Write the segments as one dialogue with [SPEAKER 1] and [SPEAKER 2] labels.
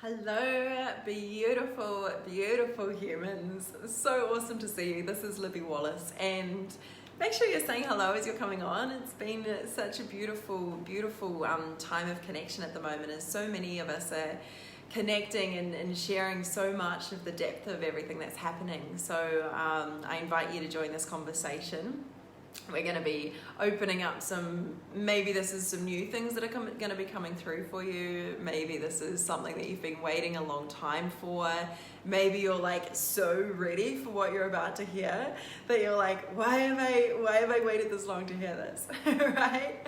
[SPEAKER 1] Hello, beautiful, beautiful humans. So awesome to see you. This is Libby Wallace, and make sure you're saying hello as you're coming on. It's been such a beautiful, beautiful time of connection at the moment, as so many of us are connecting and sharing so much of the depth of everything that's happening. So I invite you to join this conversation. We're going to be opening up maybe this is some new things that are going to be coming through for you. Maybe this is something that you've been waiting a long time for. Maybe you're like so ready for what you're about to hear that you're like, why have I waited this long to hear this? Right?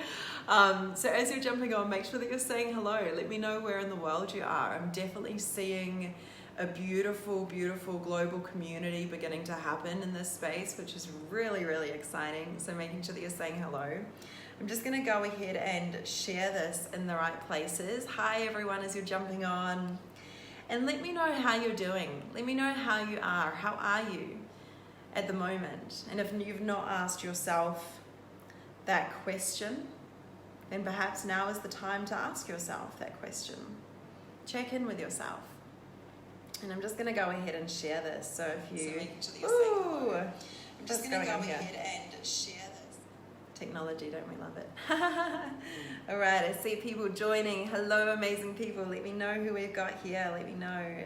[SPEAKER 1] So as you're jumping on, make sure that you're saying hello. Let me know where in the world you are. I'm definitely seeing a beautiful, beautiful global community beginning to happen in this space, which is really, really exciting. So making sure that you're saying hello. I'm just going to go ahead and share this in the right places. Hi everyone as you're jumping on. And let me know how you're doing. Let me know how you are. How are you at the moment? And if you've not asked yourself that question, then perhaps now is the time to ask yourself that question. Check in with yourself. And I'm just going to go ahead and share this. So if you, I'm just going to go ahead and share this. Technology, don't we love it? All right, I see people joining. Hello, amazing people. Let me know who we've got here. Let me know.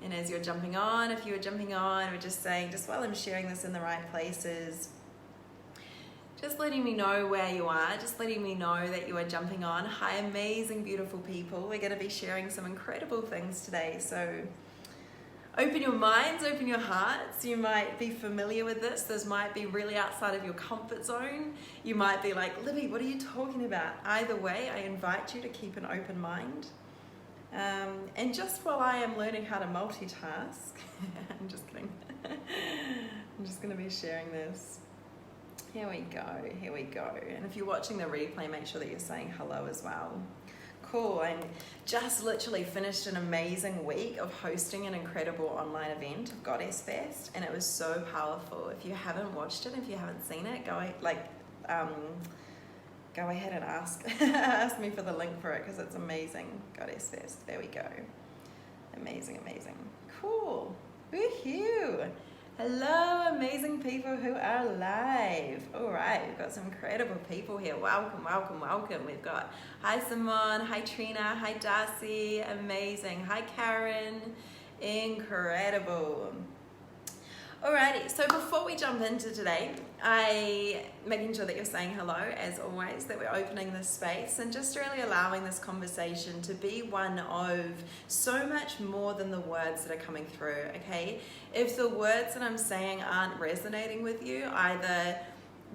[SPEAKER 1] And as you're jumping on, if you were jumping on, we're just saying, just while I'm sharing this in the right places, just letting me know where you are, just letting me know that you are jumping on. Hi, amazing, beautiful people. We're going to be sharing some incredible things today. So open your minds, open your hearts. You might be familiar with this. This might be really outside of your comfort zone. You might be like, Libby, what are you talking about? Either way, I invite you to keep an open mind. And just while I am learning how to multitask, I'm just kidding. I'm just going to be sharing this. Here we go. And if you're watching the replay, make sure that you're saying hello as well. Cool, and just literally finished an amazing week of hosting an incredible online event of Goddess Fest, and it was so powerful. If you haven't watched it, if you haven't seen it, go ahead and ask me for the link for it, because it's amazing. Goddess Fest, there we go. Amazing. Cool, woohoo! Hello, amazing people who are live. All right, we've got some incredible people here. Welcome. We've got, hi Simone, hi Trina, hi Darcy, amazing. Hi Karen, incredible. Alrighty, so before we jump into today, making sure that you're saying hello, as always, that we're opening this space and just really allowing this conversation to be one of so much more than the words that are coming through, okay? If the words that I'm saying aren't resonating with you, either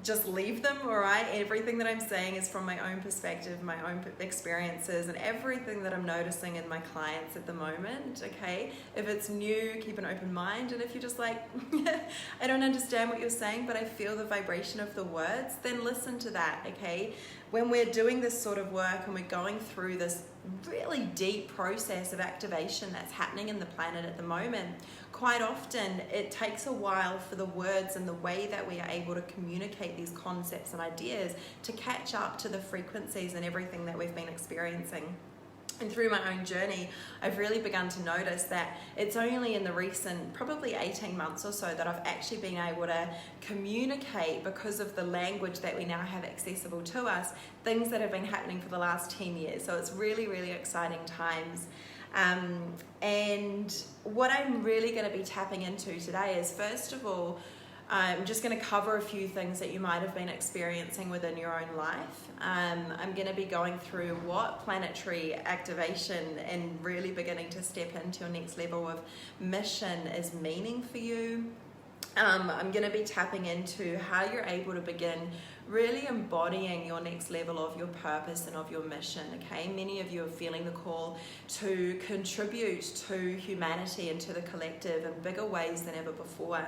[SPEAKER 1] just leave them, all right? Everything that I'm saying is from my own perspective, my own experiences, and everything that I'm noticing in my clients at the moment, okay? If it's new, keep an open mind. And if you're just like, I don't understand what you're saying, but I feel the vibration of the words, then listen to that, okay? When we're doing this sort of work and we're going through this really deep process of activation that's happening in the planet at the moment, quite often it takes a while for the words and the way that we are able to communicate these concepts and ideas to catch up to the frequencies and everything that we've been experiencing. And through my own journey, I've really begun to notice that it's only in the recent, probably 18 months or so, that I've actually been able to communicate, because of the language that we now have accessible to us, things that have been happening for the last 10 years. So it's really, really exciting times. And what I'm really going to be tapping into today is, first of all, I'm just going to cover a few things that you might have been experiencing within your own life. I'm going to be going through what planetary activation and really beginning to step into your next level of mission is meaning for you. I'm going to be tapping into how you're able to begin really embodying your next level of your purpose and of your mission, okay? Many of you are feeling the call to contribute to humanity and to the collective in bigger ways than ever before.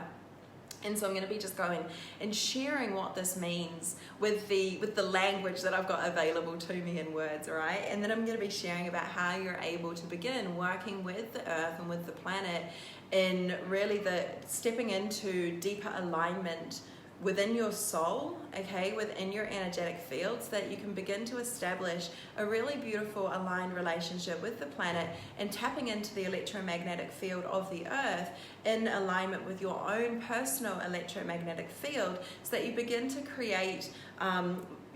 [SPEAKER 1] And so I'm going to be just going and sharing what this means with the language that I've got available to me in words, all right? And then I'm going to be sharing about how you're able to begin working with the earth and with the planet in really stepping into deeper alignment within your soul, okay, within your energetic field, so that you can begin to establish a really beautiful aligned relationship with the planet and tapping into the electromagnetic field of the earth in alignment with your own personal electromagnetic field, so that you begin to create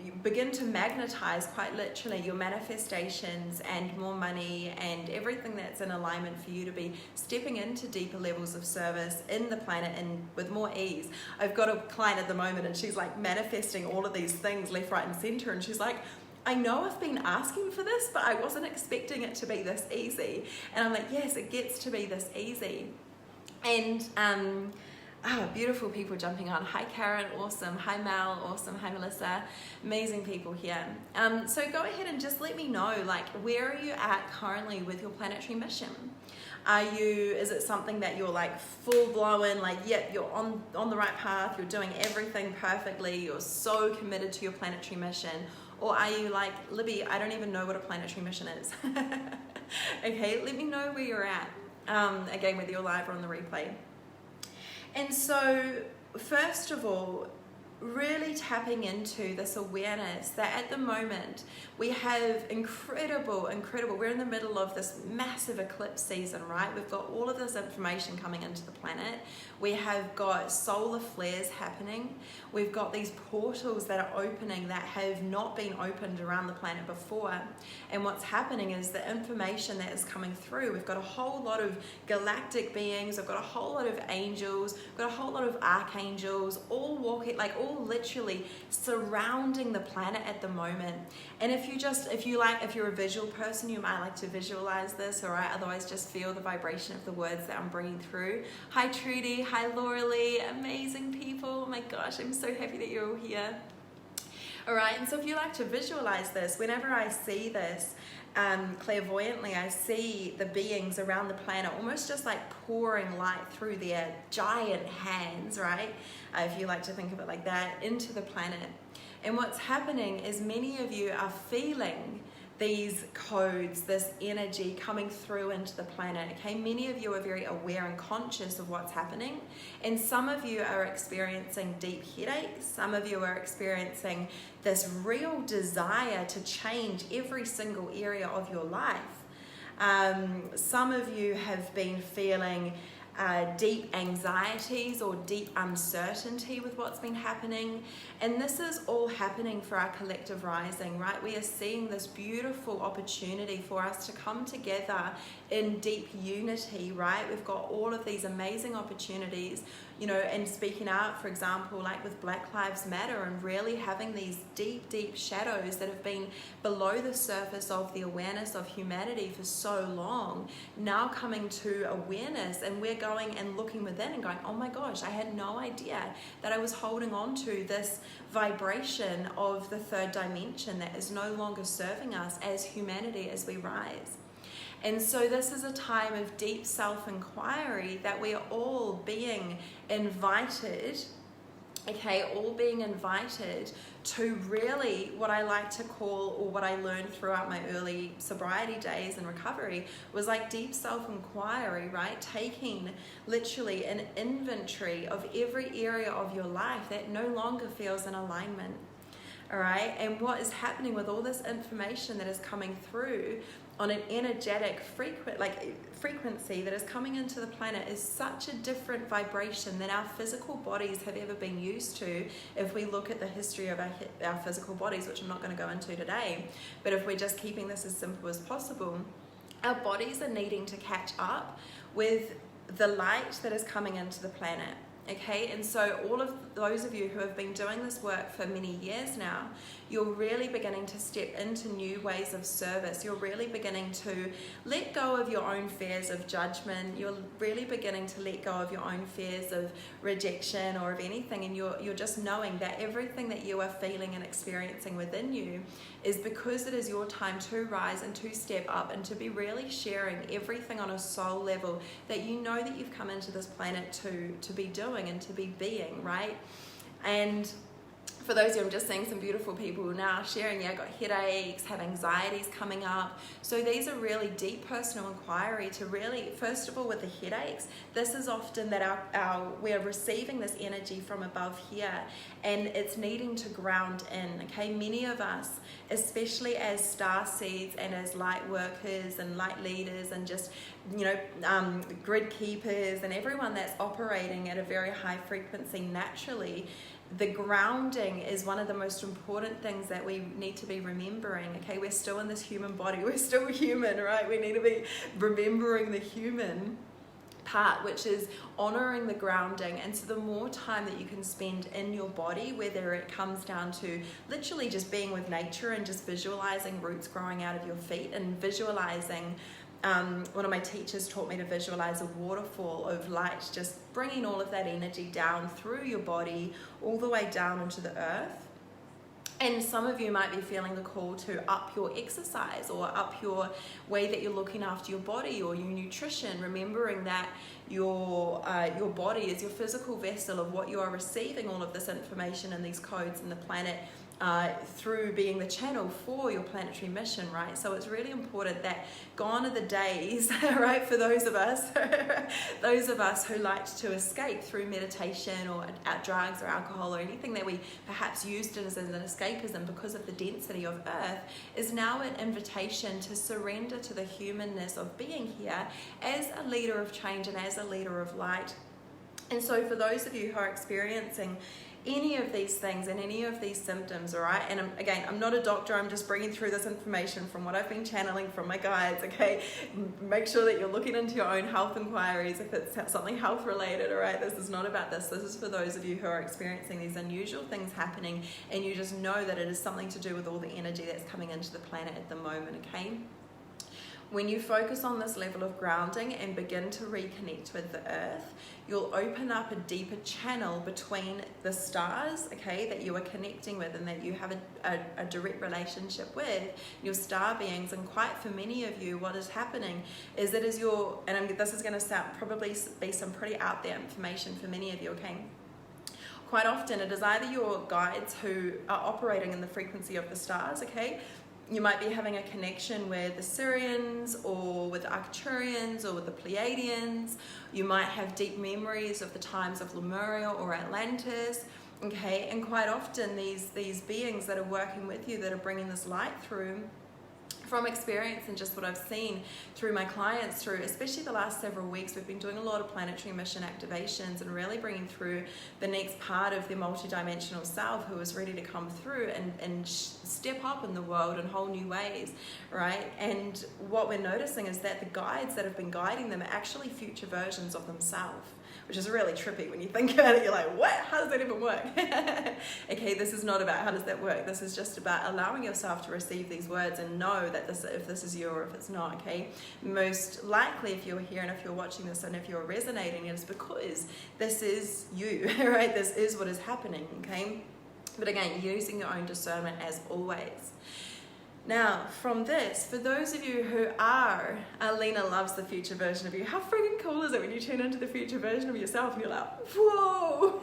[SPEAKER 1] you begin to magnetize, quite literally, your manifestations and more money and everything that's in alignment for you to be stepping into deeper levels of service in the planet and with more ease. I've got a client at the moment and she's like manifesting all of these things left, right and center, and she's like, I know I've been asking for this, but I wasn't expecting it to be this easy. And I'm like, yes, it gets to be this easy. And beautiful people jumping on. Hi Karen, awesome. Hi Mel, awesome. Hi Melissa, amazing people here. So go ahead and just let me know, like, where are you at currently with your planetary mission? Is it something that you're like full blown, like, yep, you're on the right path, you're doing everything perfectly, you're so committed to your planetary mission? Or are you like, Libby, I don't even know what a planetary mission is? Okay, let me know where you're at. Again, whether you're live or on the replay. And so, first of all, really tapping into this awareness that at the moment we have incredible, we're in the middle of this massive eclipse season, right? We've got all of this information coming into the planet. We have got solar flares happening. We've got these portals that are opening that have not been opened around the planet before. And what's happening is the information that is coming through. We've got a whole lot of galactic beings. We've got a whole lot of angels. We've got a whole lot of archangels, all walking, like all literally surrounding the planet at the moment. And if you're a visual person, you might like to visualize this, all right? Otherwise, just feel the vibration of the words that I'm bringing through. Hi Trudy, hi Laura Lee, amazing people. Oh my gosh, I'm so happy that you're all here. All right, and so if you like to visualize this, whenever I see this clairvoyantly, I see the beings around the planet almost just like pouring light through their giant hands, right? If you like to think of it like that, into the planet. And what's happening is many of you are feeling these codes, this energy coming through into the planet, okay? Many of you are very aware and conscious of what's happening, and some of you are experiencing deep headaches. Some of you are experiencing this real desire to change every single area of your life. Some of you have been feeling deep anxieties or deep uncertainty with what's been happening. And this is all happening for our collective rising, right? We are seeing this beautiful opportunity for us to come together in deep unity, right? We've got all of these amazing opportunities, you know, and speaking out, for example, like with Black Lives Matter, and really having these deep shadows that have been below the surface of the awareness of humanity for so long, now coming to awareness, and we're going and looking within and going, oh my gosh, I had no idea that I was holding on to this vibration of the third dimension that is no longer serving us as humanity as we rise. And so this is a time of deep self-inquiry that we are all being invited, okay, all being invited to really, what I like to call, or what I learned throughout my early sobriety days and recovery, was like deep self-inquiry, right? Taking literally an inventory of every area of your life that no longer feels in alignment, all right? And what is happening with all this information that is coming through on an energetic frequency that is coming into the planet is such a different vibration than our physical bodies have ever been used to. If we look at the history of our physical bodies, which I'm not going to go into today, but if we're just keeping this as simple as possible, our bodies are needing to catch up with the light that is coming into the planet. Okay, and so all of those of you who have been doing this work for many years now, you're really beginning to step into new ways of service. You're really beginning to let go of your own fears of judgment. You're really beginning to let go of your own fears of rejection or of anything, and you're just knowing that everything that you are feeling and experiencing within you is because it is your time to rise and to step up and to be really sharing everything on a soul level that you know that you've come into this planet to be doing and to be being, right? And for those of you, I'm just seeing some beautiful people now sharing, yeah, got headaches, have anxieties coming up. So these are really deep personal inquiry to really, first of all, with the headaches, this is often that we're receiving this energy from above here, and it's needing to ground in, okay? Many of us, especially as star seeds and as light workers and light leaders and just, you know, grid keepers and everyone that's operating at a very high frequency naturally, the grounding is one of the most important things that we need to be remembering, okay? We're still in this human body, we're still human, right? We need to be remembering the human part, which is honoring the grounding. And so the more time that you can spend in your body, whether it comes down to literally just being with nature and just visualizing roots growing out of your feet and visualizing, one of my teachers taught me to visualize a waterfall of light, just bringing all of that energy down through your body, all the way down into the earth. And some of you might be feeling the call to up your exercise or up your way that you're looking after your body or your nutrition, remembering that your body is your physical vessel of what you are receiving all of this information and these codes in the planet through being the channel for your planetary mission, right? So it's really important that gone are the days, right, for those of us who like to escape through meditation or drugs or alcohol or anything that we perhaps used it as an escapism because of the density of earth, is now an invitation to surrender to the humanness of being here as a leader of change and as a leader of light. And so for those of you who are experiencing any of these things and any of these symptoms, all right, and I'm not a doctor, I'm just bringing through this information from what I've been channeling from my guides, okay? Make sure that you're looking into your own health inquiries if it's something health related, all right? This is not about this. This is for those of you who are experiencing these unusual things happening and you just know that it is something to do with all the energy that's coming into the planet at the moment, okay? When you focus on this level of grounding and begin to reconnect with the earth, you'll open up a deeper channel between the stars, okay, that you are connecting with and that you have a direct relationship with, your star beings. And quite for many of you, what is happening is that as this is going to probably be some pretty out there information for many of you, okay? Quite often it is either your guides who are operating in the frequency of the stars, okay? You might be having a connection with the Sirians or with the Arcturians or with the Pleiadians. You might have deep memories of the times of Lemuria or Atlantis, okay? And quite often these beings that are working with you, that are bringing this light through, from experience and just what I've seen through my clients, through especially the last several weeks, we've been doing a lot of planetary mission activations and really bringing through the next part of their multidimensional self who is ready to come through and step up in the world in whole new ways, right? And what we're noticing is that the guides that have been guiding them are actually future versions of themselves, which is really trippy when you think about it. You're like, what? How does that even work? Okay, this is not about how does that work. This is just about allowing yourself to receive these words and know that if this is you or if it's not, okay? Most likely if you're here and if you're watching this and if you're resonating, it is because this is you, right? This is what is happening, okay? But again, using your own discernment as always. Now, from this, for those of you who are, Alina loves the future version of you. How freaking cool is it when you tune into the future version of yourself and you're like, whoa,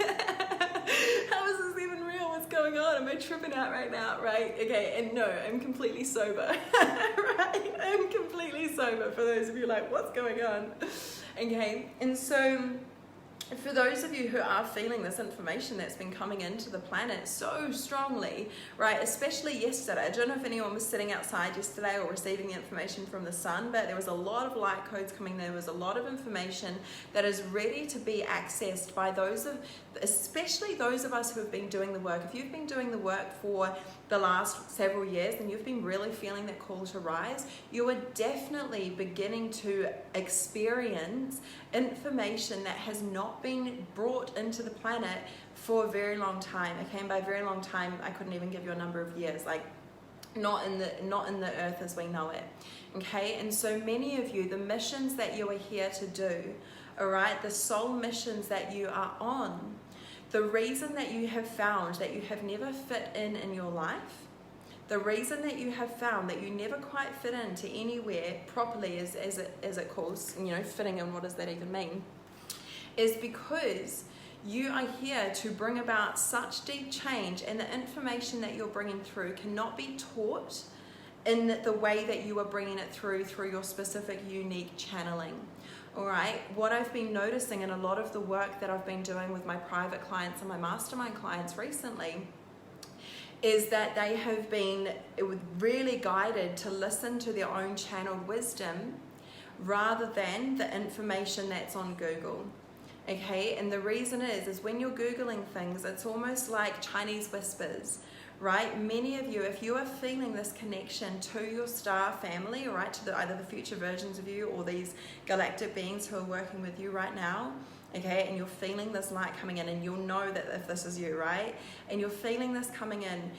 [SPEAKER 1] how is this even real? What's going on? Am I tripping out right now, right? Okay, and no, I'm completely sober, right? I'm completely sober for those of you like, what's going on? Okay, and so for those of you who are feeling this information that's been coming into the planet so strongly, right, especially yesterday, I don't know if anyone was sitting outside yesterday or receiving the information from the sun, but there was a lot of light codes coming. There was a lot of information that is ready to be accessed by especially those of us who have been doing the work. If you've been doing the work for the last several years and you've been really feeling that call to rise, you are definitely beginning to experience information that has not been brought into the planet for a very long time. Okay, and by very long time, I couldn't even give you a number of years, like not in the earth as we know it. Okay, and so many of you, the missions that you are here to do, all right, the soul missions that you are on, the reason that you have found that you have never fit in your life, the reason that you have found that you never quite fit into anywhere properly, as it calls, you know, fitting in, what does that even mean, is because You are here to bring about such deep change, and the information that you're bringing through cannot be taught in the way that you are bringing it through your specific unique channeling. All right, what I've been noticing in a lot of the work that I've been doing with my private clients and my mastermind clients recently is that they have been really guided to listen to their own channeled wisdom rather than the information that's on Google. Okay, and the reason is when you're Googling things, it's almost like Chinese whispers, right? Many of you, if you are feeling this connection to your star family, right, to either the future versions of you or these galactic beings who are working with you right now, okay, and you're feeling this light coming in, and you'll know that if this is you, right, and you're feeling this coming in,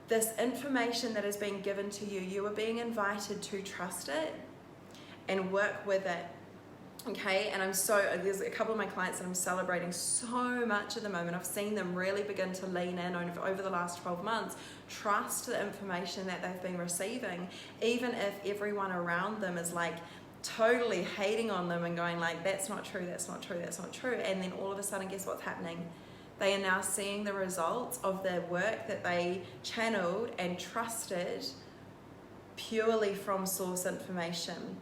[SPEAKER 1] this information that is being given to you, you are being invited to trust it and work with it. Okay, and there's a couple of my clients that I'm celebrating so much at the moment. I've seen them really begin to lean in over the last 12 months, trust the information that they've been receiving, even if everyone around them is like totally hating on them and going like, that's not true, that's not true, that's not true. And then all of a sudden, guess what's happening? They are now seeing the results of their work that they channeled and trusted purely from source information.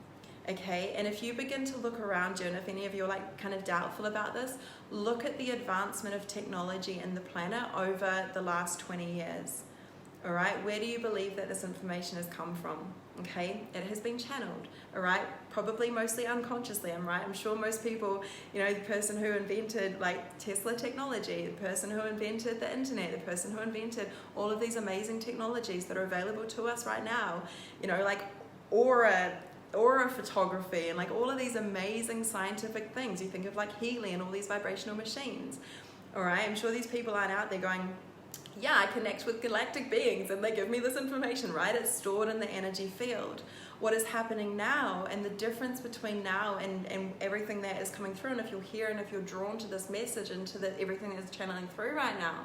[SPEAKER 1] Okay, and if you begin to look around you, and if any of you are like kind of doubtful about this, look at the advancement of technology in the planet over the last 20 years. All right, where do you believe that this information has come from? Okay, it has been channeled. All right, probably mostly unconsciously. I'm sure most people, the person who invented like Tesla technology, the person who invented the internet, the person who invented all of these amazing technologies that are available to us right now, like aura photography and like all of these amazing scientific things. You think of like Healy and all these vibrational machines. All right, I'm sure these people aren't out there going, yeah, I connect with galactic beings and they give me this information, right? It's stored in the energy field. What is happening now, and the difference between now and everything that is coming through, and if you're here and if you're drawn to this message and to everything that's channeling through right now,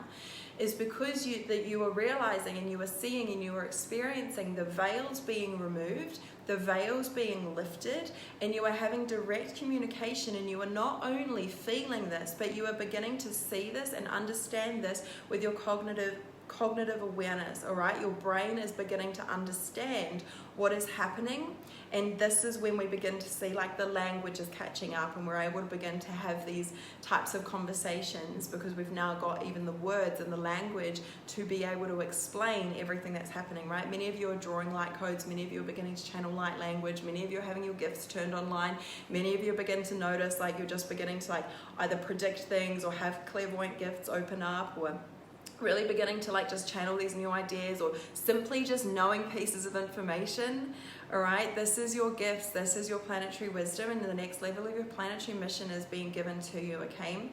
[SPEAKER 1] is because you are realizing and you are seeing and you are experiencing the veils being removed, the veils being lifted, and you are having direct communication, and you are not only feeling this, but you are beginning to see this and understand this with your cognitive awareness. All right, your brain is beginning to understand what is happening, and this is when we begin to see like the language is catching up, and we're able to begin to have these types of conversations because we've now got even the words and the language to be able to explain everything that's happening, right? Many of you are drawing light codes, many of you are beginning to channel light language, many of you are having your gifts turned online, many of you begin to notice like you're just beginning to like either predict things or have clairvoyant gifts open up, or really beginning to like just channel these new ideas, or simply just knowing pieces of information. All right, this is your gifts, this is your planetary wisdom, and the next level of your planetary mission is being given to you. Okay,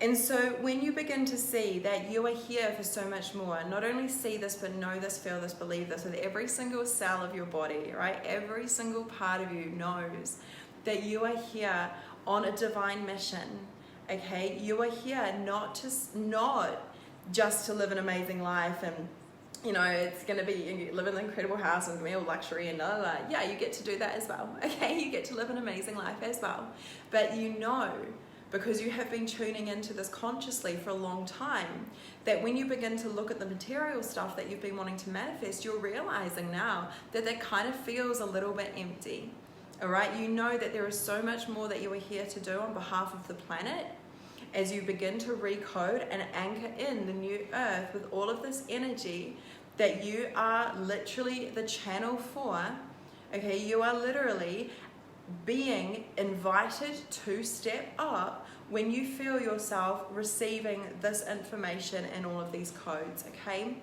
[SPEAKER 1] and so when you begin to see that you are here for so much more, not only see this but know this, feel this, believe this with every single cell of your body, right? Every single part of you knows that you are here on a divine mission. Okay, you are here not just to live an amazing life, and it's going to be, you live in an incredible house and all luxury and blah, blah, blah. Yeah, you get to do that as well. Okay, you get to live an amazing life as well. But because you have been tuning into this consciously for a long time, that when you begin to look at the material stuff that you've been wanting to manifest, you're realizing now that kind of feels a little bit empty. All right, you know that there is so much more that you are here to do on behalf of the planet, as you begin to recode and anchor in the new earth with all of this energy that you are literally the channel for. Okay, you are literally being invited to step up when you feel yourself receiving this information and all of these codes. Okay,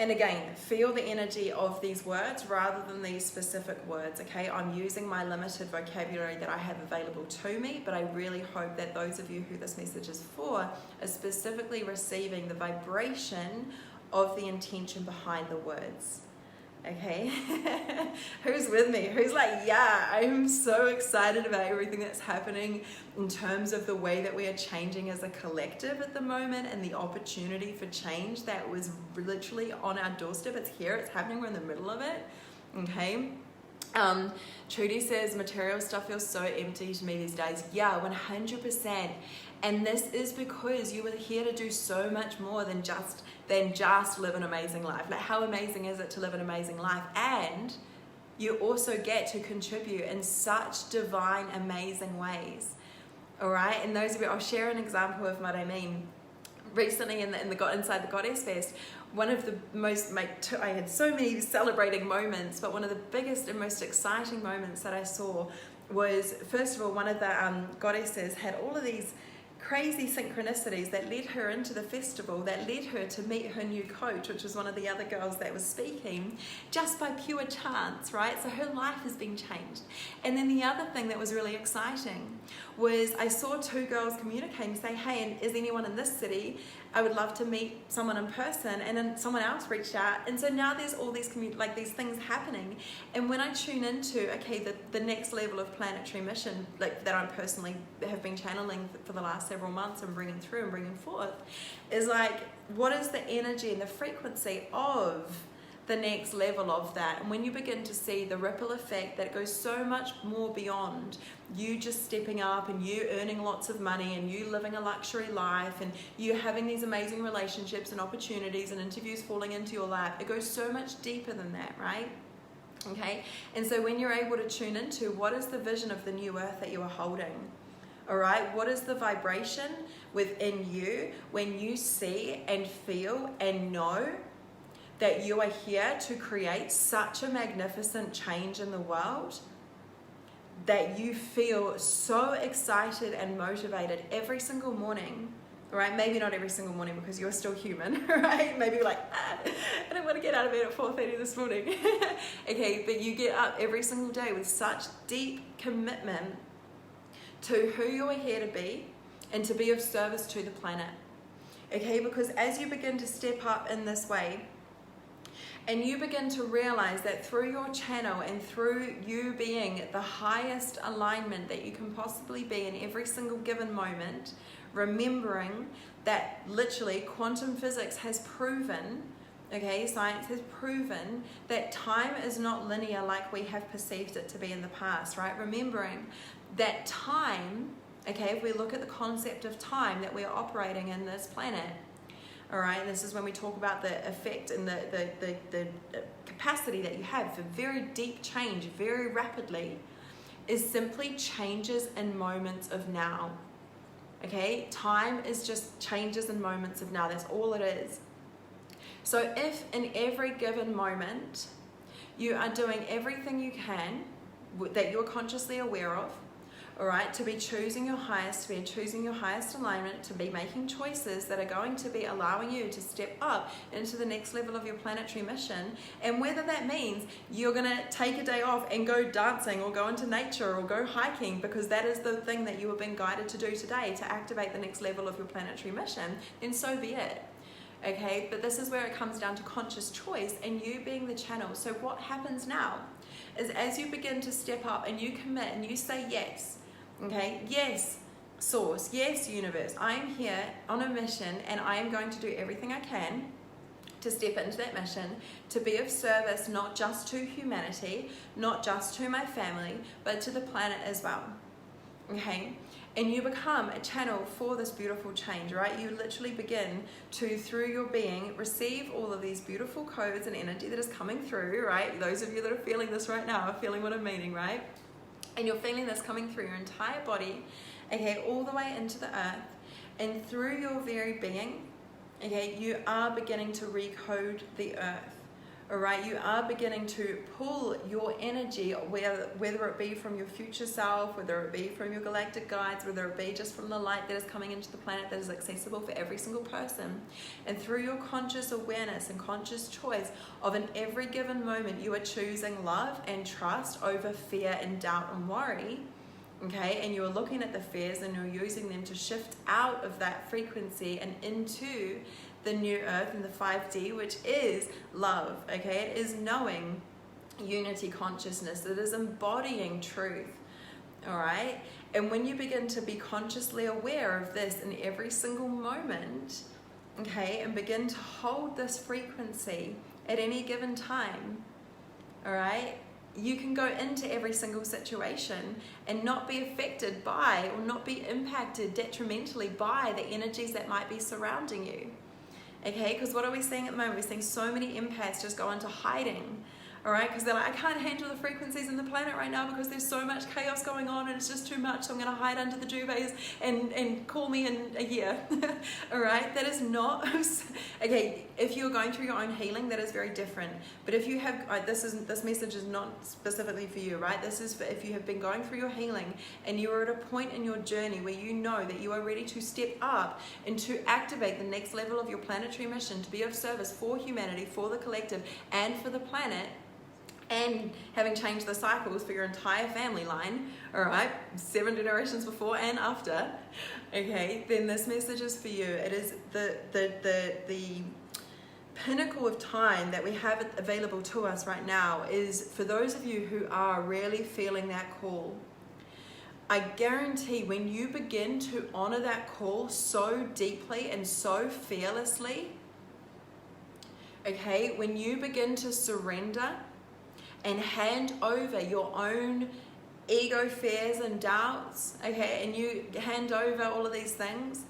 [SPEAKER 1] and again, feel the energy of these words rather than these specific words. Okay, I'm using my limited vocabulary that I have available to me, but I really hope that those of you who this message is for are specifically receiving the vibration of the intention behind the words. Okay, who's with me? Who's like, yeah, I'm so excited about everything that's happening in terms of the way that we are changing as a collective at the moment, and the opportunity for change that was literally on our doorstep. It's here, it's happening, we're in the middle of it. Okay, Trudy says, material stuff feels so empty to me these days. Yeah, 100%. And this is because you were here to do so much more than just live an amazing life. Like, how amazing is it to live an amazing life? And you also get to contribute in such divine, amazing ways. All right, and those of you, I'll share an example of what I mean. Recently inside the Goddess Fest, one of the most, I had so many celebrating moments, but one of the biggest and most exciting moments that I saw was, first of all, one of the goddesses had all of these crazy synchronicities that led her into the festival, that led her to meet her new coach, which was one of the other girls that was speaking, just by pure chance, right? So her life has been changed. And then the other thing that was really exciting was I saw two girls communicating, say, hey, and is anyone in this city? I would love to meet someone in person. And then someone else reached out. And so now there's all these these things happening. And when I tune into, okay, the next level of planetary mission, like that I personally have been channeling for the last several months and bringing through and bringing forth, is like, what is the energy and the frequency of the next level of that? And when you begin to see the ripple effect that goes so much more beyond you just stepping up and you earning lots of money and you living a luxury life and you having these amazing relationships and opportunities and interviews falling into your lap, it goes so much deeper than that, right? Okay, and so when you're able to tune into what is the vision of the new earth that you are holding, all right, what is the vibration within you when you see and feel and know that you are here to create such a magnificent change in the world, that you feel so excited and motivated every single morning, right? Maybe not every single morning because you're still human, right? Maybe you're like, I don't want to get out of bed at 4:30 this morning. Okay, but you get up every single day with such deep commitment to who you are here to be and to be of service to the planet. Okay, because as you begin to step up in this way, and you begin to realize that through your channel and through you being the highest alignment that you can possibly be in every single given moment, remembering that literally quantum physics has proven, okay, science has proven that time is not linear like we have perceived it to be in the past, right? Remembering that time, okay, if we look at the concept of time that we're operating in this planet, all right, this is when we talk about the effect and the capacity that you have for very deep change very rapidly, is simply changes in moments of now. Okay, time is just changes in moments of now. That's all it is. So if in every given moment you are doing everything you can that you're consciously aware of, all right, to be choosing your highest, to be choosing your highest alignment, to be making choices that are going to be allowing you to step up into the next level of your planetary mission. And whether that means you're going to take a day off and go dancing or go into nature or go hiking because that is the thing that you have been guided to do today to activate the next level of your planetary mission, then so be it. Okay, but this is where it comes down to conscious choice and you being the channel. So what happens now is as you begin to step up and you commit and you say yes, okay, yes, source, yes, universe, I am here on a mission and I am going to do everything I can to step into that mission, to be of service not just to humanity, not just to my family, but to the planet as well. Okay, and you become a channel for this beautiful change, right? You literally begin to, through your being, receive all of these beautiful codes and energy that is coming through, right? Those of you that are feeling this right now are feeling what I'm meaning, right? And you're feeling this coming through your entire body, okay, all the way into the earth, and through your very being, okay, you are beginning to recode the earth, all right? You are beginning to pull your energy, whether it be from your future self, whether it be from your galactic guides, whether it be just from the light that is coming into the planet that is accessible for every single person. And through your conscious awareness and conscious choice of in every given moment, you are choosing love and trust over fear and doubt and worry. Okay, and you're looking at the fears and you're using them to shift out of that frequency and into the new earth and the 5D, which is love. Okay, it is knowing unity consciousness, it is embodying truth. All right, and when you begin to be consciously aware of this in every single moment, okay, and begin to hold this frequency at any given time, all right, you can go into every single situation and not be affected by or not be impacted detrimentally by the energies that might be surrounding you. Okay, because what are we seeing at the moment? We're seeing so many empaths just go into hiding. All right, because they're like, I can't handle the frequencies in the planet right now because there's so much chaos going on and it's just too much, so I'm going to hide under the duvets and call me in a year. All right, that is not okay. If you're going through your own healing, that is very different. But if you have this message is not specifically for you, right? This is for if you have been going through your healing and you are at a point in your journey where you know that you are ready to step up and to activate the next level of your planetary mission to be of service for humanity, for the collective, and for the planet. And having changed the cycles for your entire family line, all right, 7 generations before and after, okay, then this message is for you. It is the pinnacle of time that we have available to us right now is for those of you who are really feeling that call. I guarantee when you begin to honor that call so deeply and so fearlessly, okay, when you begin to surrender and hand over your own ego, fears and doubts, okay, and you hand over all of these things,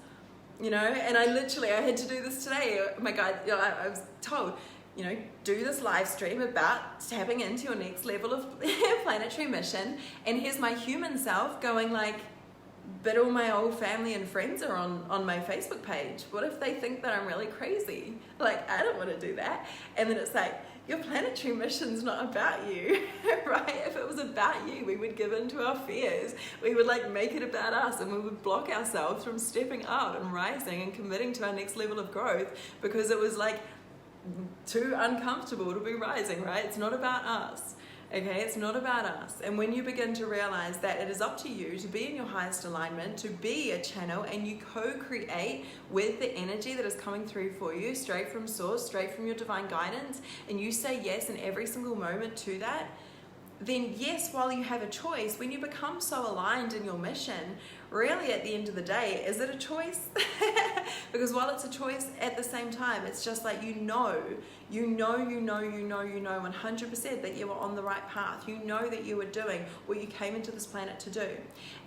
[SPEAKER 1] you know, and I had to do this today. Oh my God, you know, I was told, you know, do this live stream about tapping into your next level of planetary mission, and here's my human self going like, but all my old family and friends are on my Facebook page. What if they think that I'm really crazy? Like, I don't want to do that. And then it's like, your planetary mission's not about you, right? If it was about you, we would give in to our fears. We would like make it about us, and we would block ourselves from stepping up and rising and committing to our next level of growth because it was like too uncomfortable to be rising, right? It's not about us. Okay, it's not about us. And when you begin to realize that it is up to you to be in your highest alignment, to be a channel, and you co-create with the energy that is coming through for you, straight from source, straight from your divine guidance, and you say yes in every single moment to that, then yes, while you have a choice, when you become so aligned in your mission, really at the end of the day, is it a choice? Because while it's a choice, at the same time, it's just like you know 100% that you are on the right path. You know that you are doing what you came into this planet to do.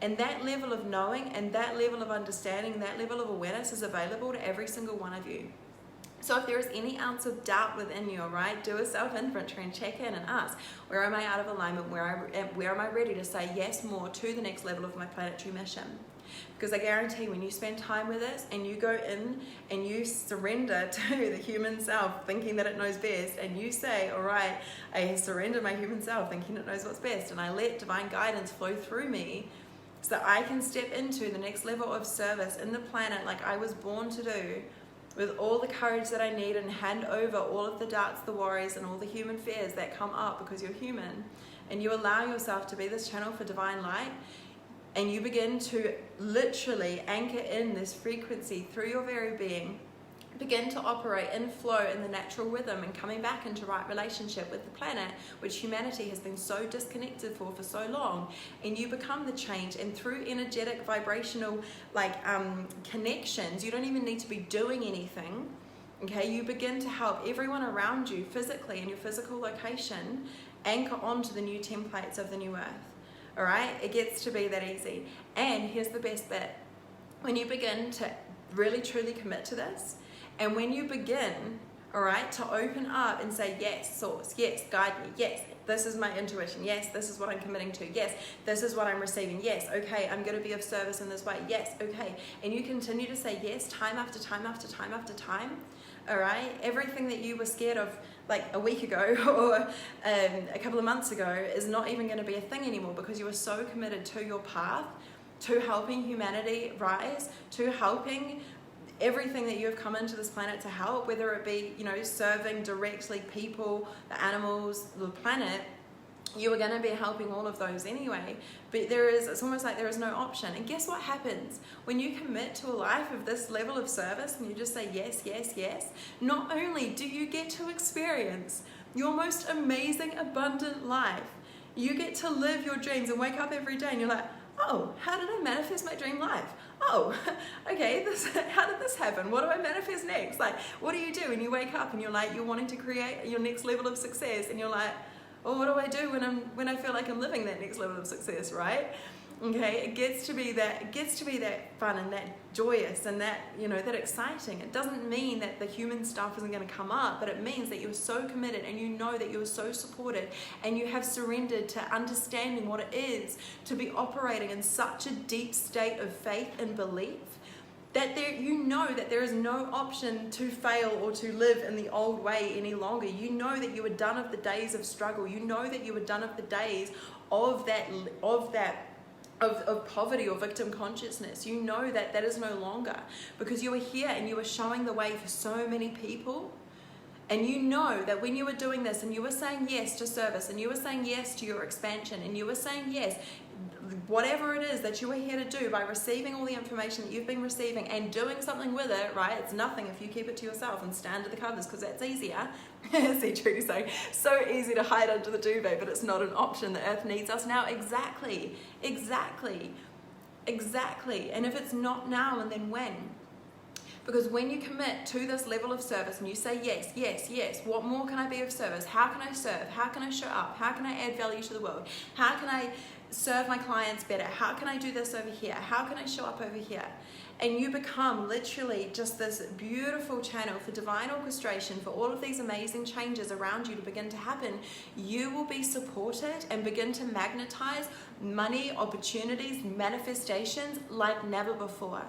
[SPEAKER 1] And that level of knowing and that level of understanding, that level of awareness is available to every single one of you. So if there is any ounce of doubt within you, right, do a self-inventory and check in and ask, where am I out of alignment? Where am I ready to say yes more to the next level of my planetary mission? Because I guarantee when you spend time with this and you go in and you surrender to the human self thinking that it knows best, and you say, all right, I surrender my human self thinking it knows what's best, and I let divine guidance flow through me so that I can step into the next level of service in the planet like I was born to do, with all the courage that I need, and hand over all of the doubts, the worries, and all the human fears that come up because you're human, and you allow yourself to be this channel for divine light, and you begin to literally anchor in this frequency through your very being, begin to operate in flow in the natural rhythm and coming back into right relationship with the planet, which humanity has been so disconnected for so long, and you become the change. And through energetic vibrational connections, you don't even need to be doing anything, okay? You begin to help everyone around you physically in your physical location anchor onto the new templates of the new earth. All right, it gets to be that easy. And here's the best bit: when you begin to really truly commit to this, and when you begin, all right, to open up and say, yes, source, yes, guide me, yes, this is my intuition, yes, this is what I'm committing to, yes, this is what I'm receiving, yes, okay, I'm going to be of service in this way, yes, okay, and you continue to say yes time after time after time after time, all right, everything that you were scared of like a week ago or a couple of months ago is not even going to be a thing anymore, because you are so committed to your path, to helping humanity rise, to helping everything that you have come into this planet to help, whether it be, you know, serving directly people, the animals, the planet. You are going to be helping all of those anyway, but it's almost like there is no option. And guess what happens when you commit to a life of this level of service and you just say yes, yes, yes? Not only do you get to experience your most amazing, abundant life, you get to live your dreams and wake up every day and you're like, oh, how did I manifest my dream life? Oh, okay, how did this happen? What do I manifest next? Like, what do? And you wake up and you're like, you're wanting to create your next level of success, and you're like, Or what do I do when I feel like I'm living that next level of success, right? Okay, it gets to be that fun and that joyous and that, that exciting. It doesn't mean that the human stuff isn't going to come up, but it means that you're so committed and you know that you're so supported and you have surrendered to understanding what it is to be operating in such a deep state of faith and belief that there is no option to fail or to live in the old way any longer. You know that you are done of the days of struggle. You know that you are done of the days of poverty or victim consciousness. You know that is no longer, because you are here and you are showing the way for so many people. And you know that when you were doing this and you were saying yes to service and you were saying yes to your expansion and you were saying yes, whatever it is that you are here to do by receiving all the information that you've been receiving and doing something with it, right? It's nothing if you keep it to yourself and stand under the covers, because that's easier. See, Trudy saying, so easy to hide under the duvet, but it's not an option. The earth needs us now. Exactly. And if it's not now, and then when? Because when you commit to this level of service and you say yes, what more can I be of service? How can I serve? How can I show up? How can I add value to the world? How can I serve my clients better? How can I do this over here? How can I show up over here? And you become literally just this beautiful channel for divine orchestration, for all of these amazing changes around you to begin to happen. You will be supported and begin to magnetize money, opportunities, manifestations like never before.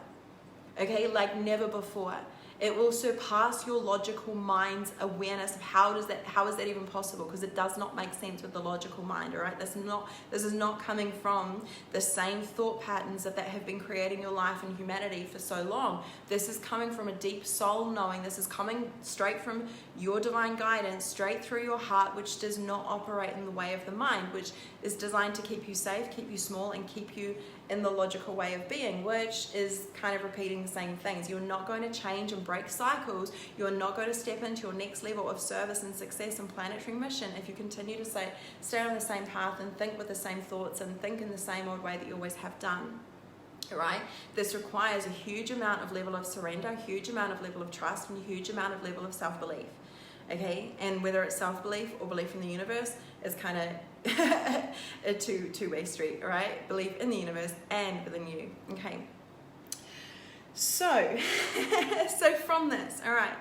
[SPEAKER 1] Okay, like never before. It will surpass your logical mind's awareness of how is that even possible, because it does not make sense with the logical mind. All right, this is not coming from the same thought patterns that have been creating your life and humanity for so long. This is coming from a deep soul knowing. This is coming straight from your divine guidance, straight through your heart, which does not operate in the way of the mind, which is designed to keep you safe, keep you small, and keep you in the logical way of being, which is kind of repeating the same things. You're not going to change and break cycles. You're not going to step into your next level of service and success and planetary mission if you continue to stay on the same path and think with the same thoughts and think in the same old way that you always have done. Right? This requires a huge amount of level of surrender, a huge amount of level of trust, and a huge amount of level of self-belief. Okay? And whether it's self-belief or belief in the universe is kind of a two-way street, right? Belief in the universe and within you. Okay. So from this, all right,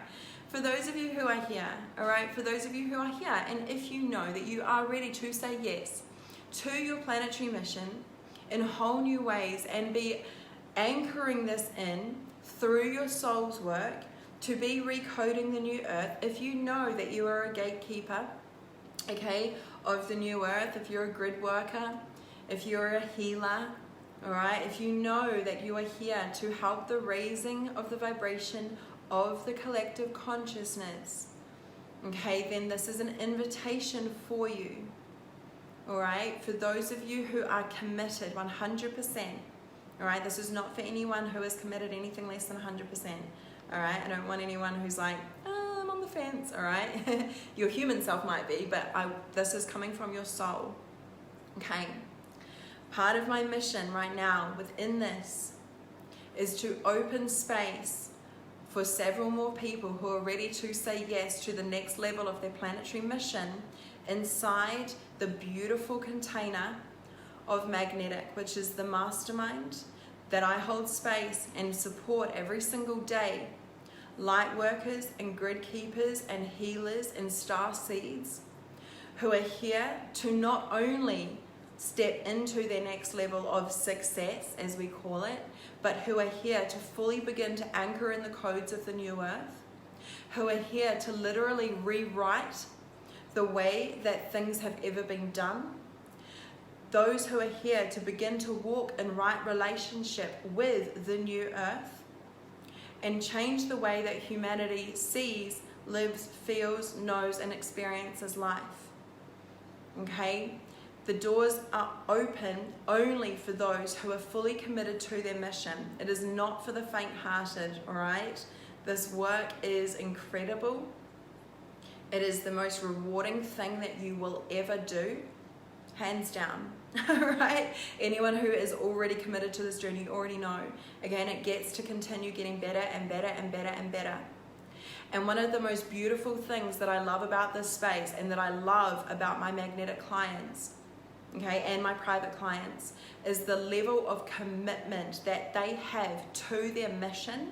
[SPEAKER 1] for those of you who are here, all right, for those of you who are here, and if you know that you are ready to say yes to your planetary mission in whole new ways and be anchoring this in through your soul's work to be recoding the new earth, if you know that you are a gatekeeper, okay, of the new earth, if you're a grid worker, if you're a healer, all right, if you know that you are here to help the raising of the vibration of the collective consciousness, okay, then this is an invitation for you, all right, for those of you who are committed 100%, all right, this is not for anyone who has committed anything less than 100%, all right, I don't want anyone who's like, I'm on the fence, all right, your human self might be, but this is coming from your soul, okay. Part of my mission right now within this is to open space for several more people who are ready to say yes to the next level of their planetary mission inside the beautiful container of magnetic, which is the mastermind that I hold space and support every single day. Light workers and grid keepers and healers and star seeds who are here to not only step into their next level of success, as we call it, but who are here to fully begin to anchor in the codes of the new earth, who are here to literally rewrite the way that things have ever been done, those who are here to begin to walk in right relationship with the new earth and change the way that humanity sees, lives, feels, knows, and experiences life. Okay? The doors are open only for those who are fully committed to their mission. It is not for the faint-hearted, all right? This work is incredible. It is the most rewarding thing that you will ever do, hands down, all right? Anyone who is already committed to this journey already know. Again, it gets to continue getting better and better and better and better. And one of the most beautiful things that I love about this space and that I love about my magnetic clients, okay, and my private clients, is the level of commitment that they have to their mission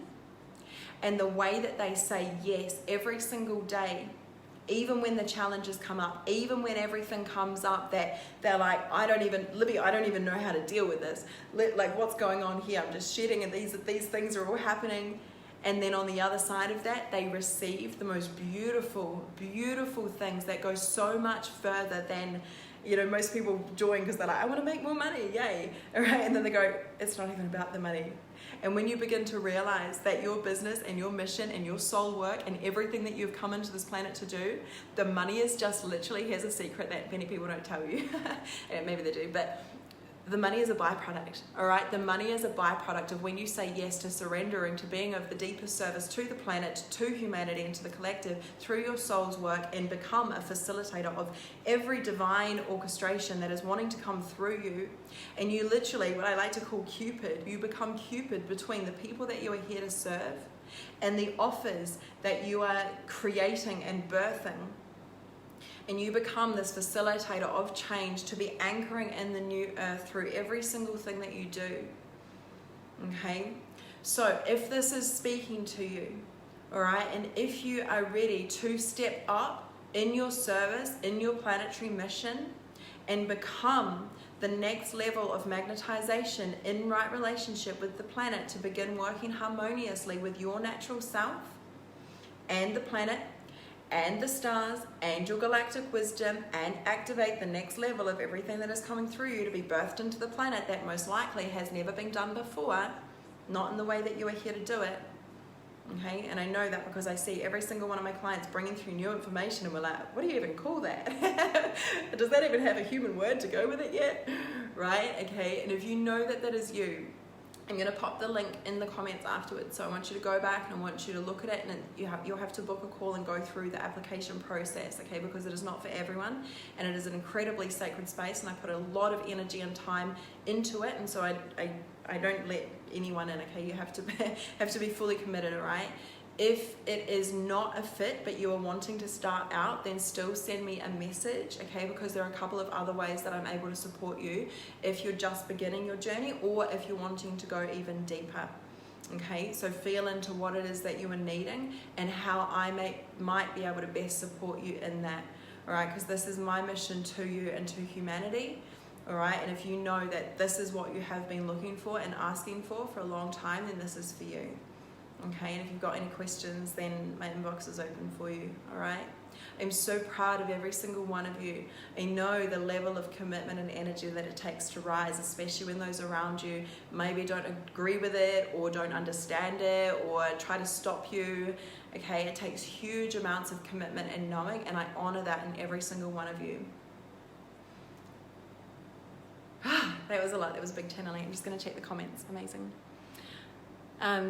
[SPEAKER 1] and the way that they say yes every single day, even when the challenges come up, even when everything comes up that they're like, Libby, I don't even know how to deal with this. Like, what's going on here? I'm just shedding and these things are all happening. And then on the other side of that, they receive the most beautiful, beautiful things that go so much further than, most people join because they're like, I want to make more money, yay. All right? And then they go, it's not even about the money. And when you begin to realize that your business and your mission and your soul work and everything that you've come into this planet to do, the money is just literally, here's a secret that many people don't tell you, and maybe they do, but the money is a byproduct, all right? The money is a byproduct of when you say yes to surrendering, to being of the deepest service to the planet, to humanity, and to the collective through your soul's work, and become a facilitator of every divine orchestration that is wanting to come through you. And you literally, what I like to call Cupid, you become Cupid between the people that you are here to serve and the offers that you are creating and birthing. And you become this facilitator of change to be anchoring in the new earth through every single thing that you do. Okay? So if this is speaking to you, all right, and if you are ready to step up in your service, in your planetary mission, and become the next level of magnetization in right relationship with the planet to begin working harmoniously with your natural self and the planet and the stars and your galactic wisdom, and activate the next level of everything that is coming through you to be birthed into the planet that most likely has never been done before, not in the way that you are here to do it. Okay, and I know that because I see every single one of my clients bringing through new information and we're like, what do you even call that? Does that even have a human word to go with it yet? Right? Okay, and if you know that that is you, I'm going to pop the link in the comments afterwards. So I want you to go back and I want you to look at it, and you'll have to book a call and go through the application process, okay? Because it is not for everyone, and it is an incredibly sacred space, and I put a lot of energy and time into it, and so I don't let anyone in, okay? You have to be fully committed, all right? If it is not a fit, but you are wanting to start out, then still send me a message, okay? Because there are a couple of other ways that I'm able to support you if you're just beginning your journey, or if you're wanting to go even deeper, okay? So feel into what it is that you are needing and how I might be able to best support you in that, all right? Because this is my mission to you and to humanity, all right? And if you know that this is what you have been looking for and asking for a long time, then this is for you. Okay, and if you've got any questions, then my inbox is open for you, all right? I'm so proud of every single one of you. I know the level of commitment and energy that it takes to rise, especially when those around you maybe don't agree with it or don't understand it or try to stop you. Okay, it takes huge amounts of commitment and knowing, and I honor that in every single one of you. That was a lot. That was a big channeling. I'm just going to check the comments. Amazing.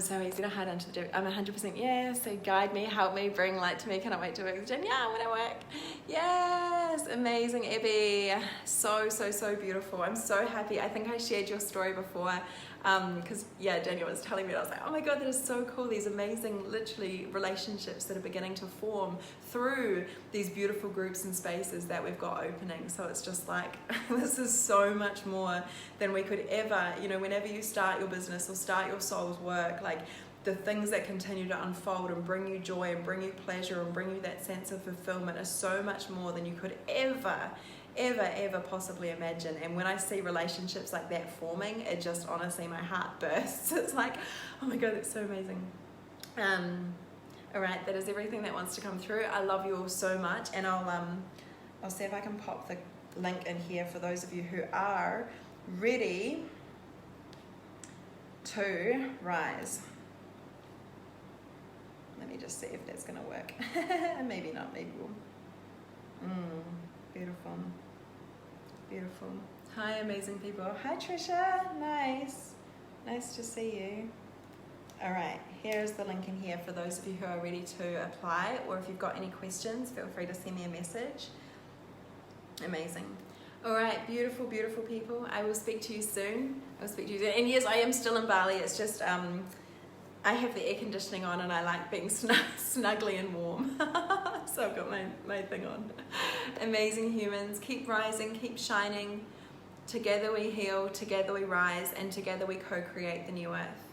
[SPEAKER 1] So he's gonna hide under the door. I'm 100% yes. So guide me, help me, bring light to me. Cannot wait to work with Jen. Yeah, I want to work. Yes, amazing, Ebby. So beautiful. I'm so happy. I think I shared your story before. Because Daniel was telling me, and I was like, oh my god, that is so cool. These amazing, literally, relationships that are beginning to form through these beautiful groups and spaces that we've got opening. So it's just like, this is so much more than we could ever, whenever you start your business or start your soul's work, like the things that continue to unfold and bring you joy and bring you pleasure and bring you that sense of fulfillment are so much more than you could ever possibly imagine. And when I see relationships like that forming, it just honestly, my heart bursts. It's like, oh my god, that's so amazing. All right, that is everything that wants to come through. I love you all so much, and I'll see if I can pop the link in here for those of you who are ready to rise. Let me just see if that's gonna work. Maybe not, maybe we'll. Beautiful. Beautiful. Hi, amazing people. Hi, Trisha. Nice to see you. All right, here's the link in here for those of you who are ready to apply, or if you've got any questions, feel free to send me a message. Amazing. All right, beautiful people. I will speak to you soon. And yes, I am still in Bali. It's just I have the air conditioning on and I like being snuggly and warm. So I've got my thing on. Amazing humans, keep rising, keep shining. Together we heal, together we rise, and together we co-create the new earth.